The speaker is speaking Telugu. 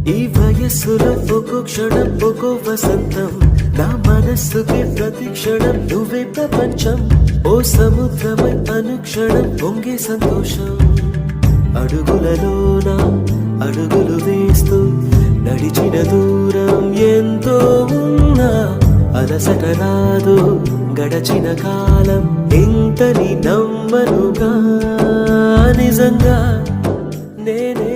ఈ వయస్సులో ఒక్కో క్షణం ఒక్కో వసంతం, నా మనస్సుకి ప్రతి క్షణం నువ్వే ప్రపంచం. ఓ సముద్రమై అనుక్షణం పొంగే సంతోషం. అడుగులలోన అడుగులు వేస్తూ నడిచిన దూరం ఎంతో ఉన్నా అలసట రాదు గడచిన కాలం ఇంతని నమ్మనుగా. నిజంగా నేనే